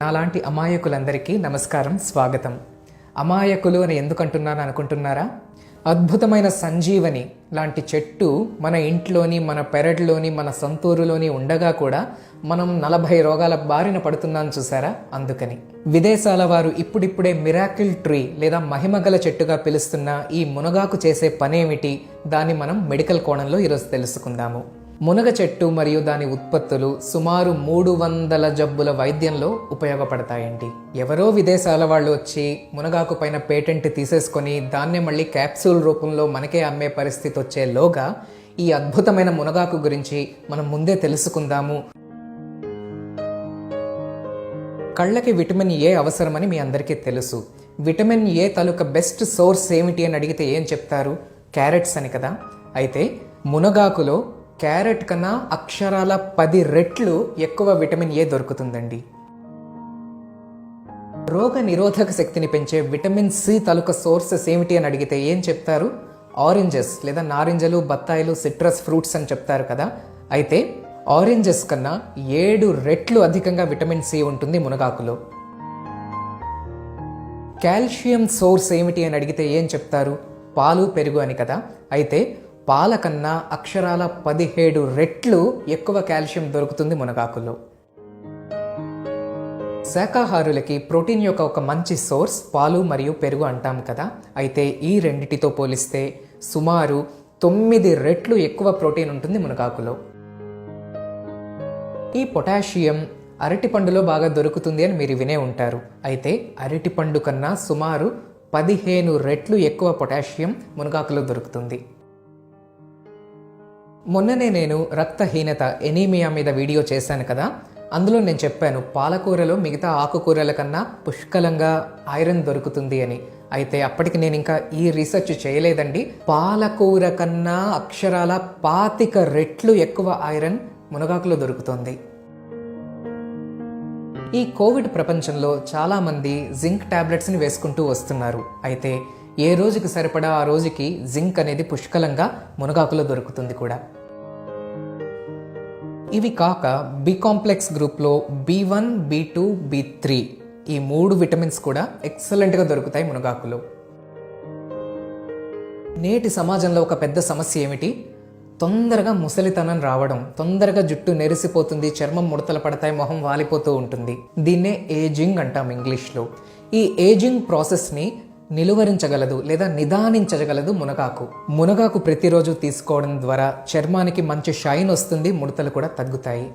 నాలాంటి అమాయకులందరికీ నమస్కారం, స్వాగతం. అమాయకులు అని ఎందుకంటున్నాను అనుకుంటున్నారా? అద్భుతమైన సంజీవని లాంటి చెట్టు మన ఇంట్లోని, మన పెరట్లోని, మన సొంతూరులోని ఉండగా కూడా మనం 40 రోగాల బారిన పడుతున్నాం చూసారా? అందుకని విదేశాల వారు ఇప్పుడిప్పుడే మిరాకిల్ ట్రీ లేదా మహిమగల చెట్టుగా పిలుస్తున్న ఈ మునగాకు చేసే పనేమిటి, దాన్ని మనం మెడికల్ కోణంలో ఈరోజు తెలుసుకుందాము. మునగ చెట్టు మరియు దాని ఉత్పత్తులు సుమారు 300 జబ్బుల వైద్యంలో ఉపయోగపడతాయండి. ఎవరో విదేశాల వాళ్ళు వచ్చి మునగాకు పైన పేటెంట్ తీసేసుకొని దాన్నే మళ్ళీ క్యాప్సూల్ రూపంలో మనకే అమ్మే పరిస్థితి వచ్చేలోగా ఈ అద్భుతమైన మునగాకు గురించి మనం ముందే తెలుసుకుందాము. కళ్ళకి విటమిన్ ఏ అవసరమని మీ అందరికీ తెలుసు. Vitamin A taluka best source ఏమిటి అని అడిగితే ఏం చెప్తారు? క్యారెట్స్ అని కదా. అయితే మునగాకులో క్యారెట్ కన్నా అక్షరాల 10 రెట్లు ఎక్కువ విటమిన్ ఏ దొరుకుతుందండి. రోగ నిరోధక శక్తిని పెంచే విటమిన్ సి తాలూకా సోర్సెస్ ఏమిటి అని అడిగితే ఏం చెప్తారు? ఆరెంజెస్ లేదా నారింజలు, బత్తాయిలు, సిట్రస్ ఫ్రూట్స్ అని చెప్తారు కదా. అయితే ఆరెంజెస్ కన్నా 7 రెట్లు అధికంగా విటమిన్ సి ఉంటుంది మునగాకులో. కాల్షియం సోర్స్ ఏమిటి అని అడిగితే ఏం చెప్తారు? పాలు, పెరుగు అని కదా. అయితే పాల కన్నా అక్షరాల 17 రెట్లు ఎక్కువ కాల్షియం దొరుకుతుంది మునగాకులో. శాకాహారులకి ప్రోటీన్ యొక్క ఒక మంచి సోర్స్ పాలు మరియు పెరుగు అంటాం కదా. అయితే ఈ రెండిటితో పోలిస్తే సుమారు 9 రెట్లు ఎక్కువ ప్రోటీన్ ఉంటుంది మునగాకులో. ఈ పొటాషియం అరటిపండులో బాగా దొరుకుతుంది అని మీరు వినే ఉంటారు. అయితే అరటిపండు కన్నా సుమారు 15 రెట్లు ఎక్కువ పొటాషియం మునగాకులో దొరుకుతుంది. మొన్ననే నేను రక్తహీనత, ఎనీమియా మీద వీడియో చేశాను కదా. అందులో నేను చెప్పాను పాలకూరలో మిగతా ఆకుకూరల కన్నా పుష్కలంగా ఐరన్ దొరుకుతుంది అని. అయితే అప్పటికి నేను ఇంకా ఈ రీసెర్చ్ చేయలేదండి. పాలకూర కన్నా అక్షరాల 25 రెట్లు ఎక్కువ ఐరన్ మునగాకులో దొరుకుతుంది. ఈ కోవిడ్ ప్రపంచంలో చాలామంది జింక్ టాబ్లెట్స్ని వేసుకుంటూ వస్తున్నారు. అయితే ఏ రోజుకి సరిపడా ఆ రోజుకి జింక్ అనేది పుష్కలంగా మునగాకులో దొరుకుతుంది కూడా. ఇవి కాక బి కాంప్లెక్స్ గ్రూప్లో B1, B2, B3 ఈ 3 విటమిన్స్ కూడా ఎక్సలెంట్గా దొరుకుతాయి మునగాకులో. నేటి సమాజంలో ఒక పెద్ద సమస్య ఏమిటి? తొందరగా ముసలితనం రావడం, తొందరగా జుట్టు నెరిసిపోతుంది, చర్మం ముడతలు పడతాయి, మొహం వాలిపోతూ ఉంటుంది. దీన్నే ఏజింగ్ అంటాం ఇంగ్లీష్లో. ఈ ఏజింగ్ ప్రాసెస్ని నిలువరించగలదు లేదా నిదానించగలదు మునగాకు. మునగాకు ప్రతిరోజు తీసుకోవడం ద్వారా చర్మానికి మంచి షైన్ వస్తుంది, ముడతలు కూడా తగ్గుతాయి.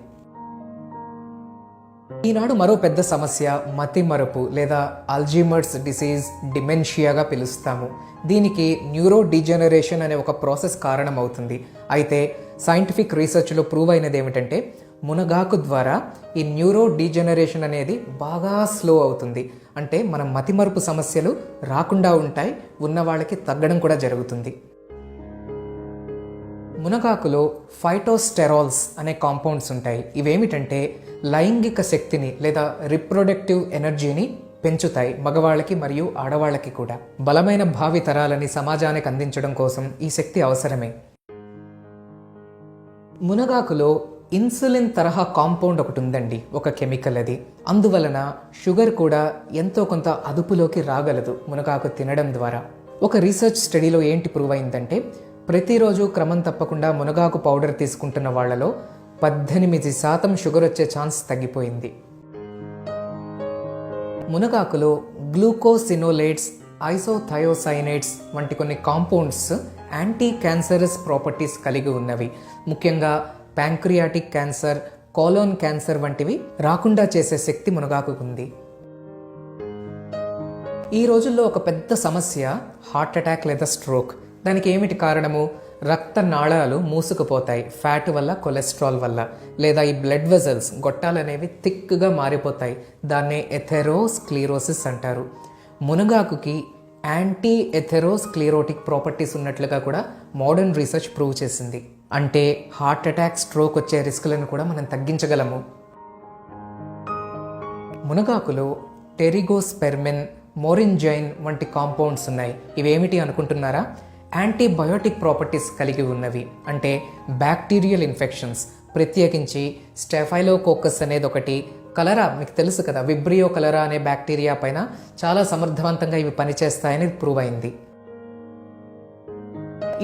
ఈనాడు మరో పెద్ద సమస్య మతిమరుపు లేదా అల్జీమర్స్ డిసీజ్, డిమెన్షియాగా పిలుస్తాము. దీనికి న్యూరో డీజనరేషన్ అనే ఒక ప్రాసెస్ కారణం అవుతుంది. అయితే సైంటిఫిక్ రీసెర్చ్లో ప్రూవ్ అయినది ఏమిటంటే మునగాకు ద్వారా ఈ న్యూరో డీజనరేషన్ అనేది బాగా స్లో అవుతుంది. అంటే మన మతిమరుపు సమస్యలు రాకుండా ఉంటాయి, ఉన్న వాళ్ళకి తగ్గడం కూడా జరుగుతుంది. మునగాకులో ఫైటోస్టెరాల్స్ అనే కాంపౌండ్స్ ఉంటాయి. ఇవేమిటంటే లైంగిక శక్తిని లేదా రిప్రొడక్టివ్ ఎనర్జీని పెంచుతాయి, మగవాళ్ళకి మరియు ఆడవాళ్ళకి కూడా. బలమైన భావి తరాలని సమాజానికి అందించడం కోసం ఈ శక్తి అవసరమే. మునగాకులో ఇన్సులిన్ తరహా కాంపౌండ్ ఒకటి ఉందండి, ఒక కెమికల్ అది. అందువలన షుగర్ కూడా ఎంతో కొంత అదుపులోకి రాగలదు మునగాకు తినడం ద్వారా. ఒక రీసెర్చ్ స్టడీలో ఏంటి ప్రూవ్ అయిందంటే ప్రతిరోజు క్రమం తప్పకుండా మునగాకు పౌడర్ తీసుకుంటున్న వాళ్లలో 18% షుగర్ వచ్చే ఛాన్స్ తగ్గిపోయింది. మునగాకులో గ్లూకోసినోలేట్స్, ఐసోథయోసైనేట్స్ వంటి కొన్ని కాంపౌండ్స్ యాంటీ క్యాన్సరస్ ప్రాపర్టీస్ కలిగి ఉన్నవి. ముఖ్యంగా ప్యాంక్రియాటిక్ క్యాన్సర్, కోలోన్ క్యాన్సర్ వంటివి రాకుండా చేసే శక్తి మునగాకు ఉంది. ఈ రోజుల్లో ఒక పెద్ద సమస్య హార్ట్ అటాక్ లేదా స్ట్రోక్. దానికి ఏమిటి కారణము? రక్త నాళాలు మూసుకుపోతాయి, ఫ్యాట్ వల్ల, కొలెస్ట్రాల్ వల్ల. లేదా ఈ బ్లడ్ వెజల్స్, గొట్టాలు అనేవి థిక్గా మారిపోతాయి. దాన్నే ఎథెరోస్క్లీరోసిస్ అంటారు. మునగాకుకి యాంటీ ఎథెరోస్క్లీరోటిక్ ప్రాపర్టీస్ ఉన్నట్లుగా కూడా మోడర్న్ రీసెర్చ్ ప్రూవ్ చేసింది. అంటే హార్ట్ అటాక్, స్ట్రోక్ వచ్చే రిస్కులను కూడా మనం తగ్గించగలము. మునగాకులో టెరిగోస్పెర్మిన్, మోరింజైన్ వంటి కాంపౌండ్స్ ఉన్నాయి. ఇవేమిటి అనుకుంటున్నారా? యాంటీబయోటిక్ ప్రాపర్టీస్ కలిగి ఉన్నవి. అంటే బ్యాక్టీరియల్ ఇన్ఫెక్షన్స్, ప్రత్యేకించి స్టెఫైలోకోకస్ అనేది ఒకటి, కలరా మీకు తెలుసు కదా, విబ్రియో కలరా అనే బ్యాక్టీరియా పైన చాలా సమర్థవంతంగా ఇవి పనిచేస్తాయని ప్రూవ్ అయింది.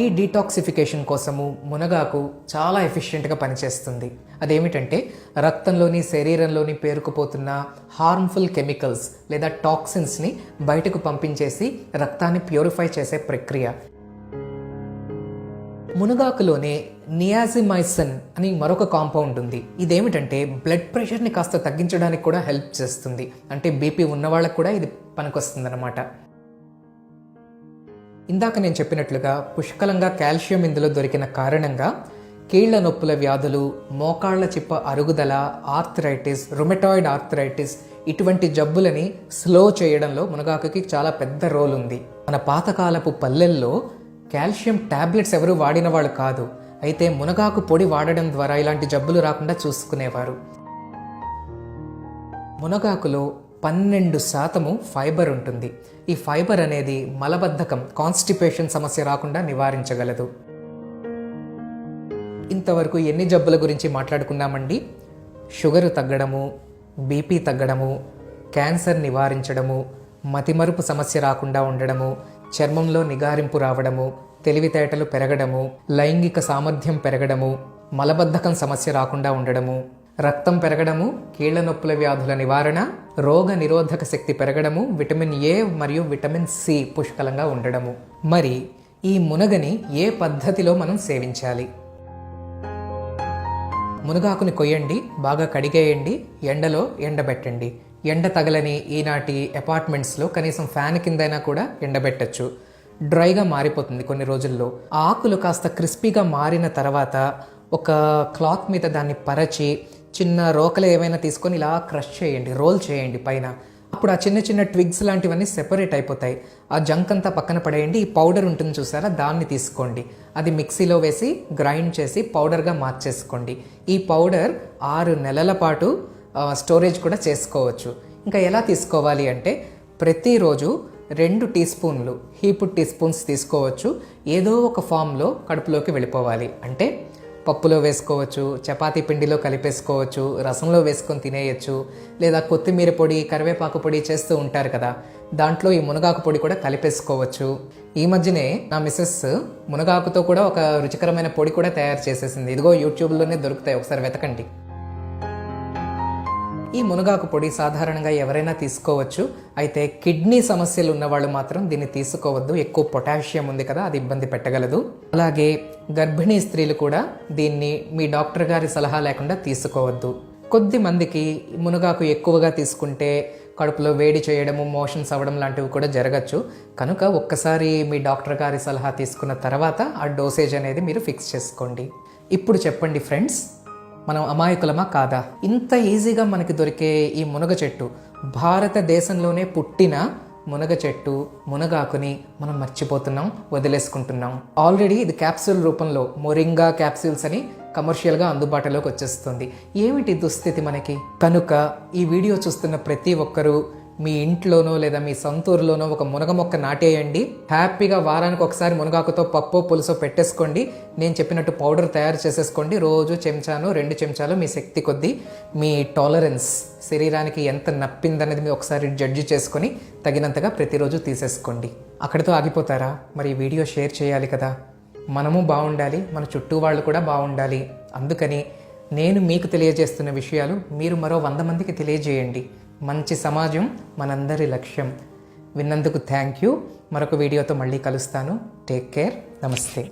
ఈ డీటాక్సిఫికేషన్ కోసము మునగాకు చాలా ఎఫిషియెంట్గా పనిచేస్తుంది. అదేమిటంటే రక్తంలోని శరీరంలోని పేరుకుపోతున్న హార్మ్ఫుల్ కెమికల్స్ లేదా టాక్సిన్స్ని బయటకు పంపించేసి రక్తాన్ని ప్యూరిఫై చేసే ప్రక్రియ. మునగాకులోనే నియాజిమైసిన్ అని మరొక కాంపౌండ్ ఉంది. ఇదేమిటంటే బ్లడ్ ప్రెషర్ని కాస్త తగ్గించడానికి కూడా హెల్ప్ చేస్తుంది. అంటే బీపీ ఉన్న వాళ్ళకు కూడా ఇది పనికొస్తుంది అన్నమాట. ఇందాక నేను చెప్పినట్లుగా పుష్కలంగా కాల్షియం ఇందులో దొరికిన కారణంగా కీళ్ల నొప్పుల వ్యాధులు, మోకాళ్ల చిప్ప అరుగుదల, ఆర్థరైటిస్, రుమటాయిడ్ ఆర్థరైటిస్ ఇటువంటి జబ్బులని స్లో చేయడంలో మునగాకుకి చాలా పెద్ద రోల్ ఉంది. మన పాతకాలపు పల్లెల్లో కాల్షియం టాబ్లెట్స్ ఎవరు వాడిన వాళ్ళు కాదు, అయితే మునగాకు పొడి వాడడం ద్వారా ఇలాంటి జబ్బులు రాకుండా చూసుకునేవారు. మునగాకులో 12% ఫైబర్ ఉంటుంది. ఈ ఫైబర్ అనేది మలబద్ధకం, కాన్స్టిపేషన్ సమస్య రాకుండా నివారించగలదు. ఇంతవరకు ఎన్ని జబ్బుల గురించి మాట్లాడుకున్నామండి? షుగరు తగ్గడము, బీపీ తగ్గడము, క్యాన్సర్ నివారించడము, మతిమరుపు సమస్య రాకుండా ఉండడము, చర్మంలో నిగారింపు రావడము, తెలివితేటలు పెరగడము, లైంగిక సామర్థ్యం పెరగడము, మలబద్ధకం సమస్య రాకుండా ఉండడము, రక్తం పెరగడము, కీళ్ల నొప్పుల వ్యాధుల నివారణ, రోగ నిరోధక శక్తి పెరగడము, విటమిన్ ఏ మరియు విటమిన్ సి పుష్కలంగా ఉండడము. మరి ఈ మునగని ఏ పద్ధతిలో మనం సేవించాలి? మునగాకుని కొయ్యండి, బాగా కడిగేయండి, ఎండలో ఎండబెట్టండి. ఎండ తగలని ఈనాటి అపార్ట్మెంట్స్లో కనీసం ఫ్యాన్ కిందైనా కూడా ఎండబెట్టచ్చు. డ్రైగా మారిపోతుంది కొన్ని రోజుల్లో. ఆకులు కాస్త క్రిస్పీగా మారిన తర్వాత ఒక క్లాత్ మీద దాన్ని పరచి చిన్న రోకలు ఏమైనా తీసుకొని ఇలా క్రష్ చేయండి, రోల్ చేయండి పైన. అప్పుడు ఆ చిన్న చిన్న ట్విగ్స్ లాంటివన్నీ సెపరేట్ అయిపోతాయి. ఆ జంక్ అంతా పక్కన పడేయండి. ఈ పౌడర్ ఉంటుంది చూసారా, దాన్ని తీసుకోండి. అది మిక్సీలో వేసి గ్రైండ్ చేసి పౌడర్గా మార్చేసుకోండి. ఈ పౌడర్ 6 నెలల పాటు స్టోరేజ్ కూడా చేసుకోవచ్చు. ఇంకా ఎలా తీసుకోవాలి అంటే ప్రతిరోజు 2 టీ స్పూన్లు, హీప్డ్ టీ స్పూన్స్ తీసుకోవచ్చు. ఏదో ఒక ఫామ్లో కడుపులోకి వెళ్ళిపోవాలి. అంటే పప్పులో వేసుకోవచ్చు, చపాతీ పిండిలో కలిపేసుకోవచ్చు, రసంలో వేసుకొని తినేయచ్చు, లేదా కొత్తిమీర పొడి, కరివేపాకు పొడి చేస్తూ ఉంటారు కదా, దాంట్లో ఈ మునగాకు పొడి కూడా కలిపేసుకోవచ్చు. ఈ మధ్యనే నా మిస్సెస్ మునగాకుతో కూడా ఒక రుచికరమైన పొడి కూడా తయారు చేసేసింది. ఇదిగో యూట్యూబ్లోనే దొరుకుతాయి, ఒకసారి వెతకండి. ఈ మునగాకు పొడి సాధారణంగా ఎవరైనా తీసుకోవచ్చు. అయితే కిడ్నీ సమస్యలు ఉన్నవాళ్ళు మాత్రం దీన్ని తీసుకోవద్దు. ఎక్కువ పొటాషియం ఉంది కదా, అది ఇబ్బంది పెట్టగలదు. అలాగే గర్భిణీ స్త్రీలు కూడా దీన్ని మీ డాక్టర్ గారి సలహా లేకుండా తీసుకోవద్దు. కొద్ది మందికి మునగాకు ఎక్కువగా తీసుకుంటే కడుపులో వేడి చేయడము, మోషన్స్ అవ్వడం లాంటివి కూడా జరగచ్చు. కనుక ఒక్కసారి మీ డాక్టర్ గారి సలహా తీసుకున్న తర్వాత ఆ డోసేజ్ అనేది మీరు ఫిక్స్ చేసుకోండి. ఇప్పుడు చెప్పండి ఫ్రెండ్స్, మనం అమాయకులమా కాదా? ఇంత ఈజీగా మనకి దొరికే ఈ మునగ చెట్టు, భారతదేశంలోనే పుట్టిన మునగ చెట్టు, మునగాకుని మనం మర్చిపోతున్నాం, వదిలేసుకుంటున్నాం. ఆల్రెడీ ఇది క్యాప్సూల్ రూపంలో మొరింగా క్యాప్సూల్స్ అని కమర్షియల్గా అందుబాటులోకి వచ్చేస్తుంది. ఏమిటి దుస్థితి మనకి? కనుక ఈ వీడియో చూస్తున్న ప్రతి ఒక్కరూ మీ ఇంట్లోనో లేదా మీ సొంతూరులోనో ఒక మునగ మొక్క నాటేయండి. హ్యాపీగా వారానికి ఒకసారి మునగాకుతో పప్పో పులుసో పెట్టేసుకోండి. నేను చెప్పినట్టు పౌడర్ తయారు చేసేసుకోండి. రోజు చెంచాను, 2 చెంచాలు మీ శక్తి కొద్దీ, మీ టాలరెన్స్, శరీరానికి ఎంత నప్పిందనేది మీరు ఒకసారి జడ్జి చేసుకొని తగినంతగా ప్రతిరోజు తీసేసుకోండి. అక్కడితో ఆగిపోతారా? మరి ఈ వీడియో షేర్ చేయాలి కదా. మనము బాగుండాలి, మన చుట్టూ వాళ్ళు కూడా బాగుండాలి. అందుకని నేను మీకు తెలియజేస్తున్న విషయాలు మీరు మరో 100 మందికి తెలియజేయండి. మంచి సమాజం మనందరి లక్ష్యం. విన్నందుకు థ్యాంక్ యూ. మరొక వీడియోతో మళ్ళీ కలుస్తాను. Take care. నమస్తే.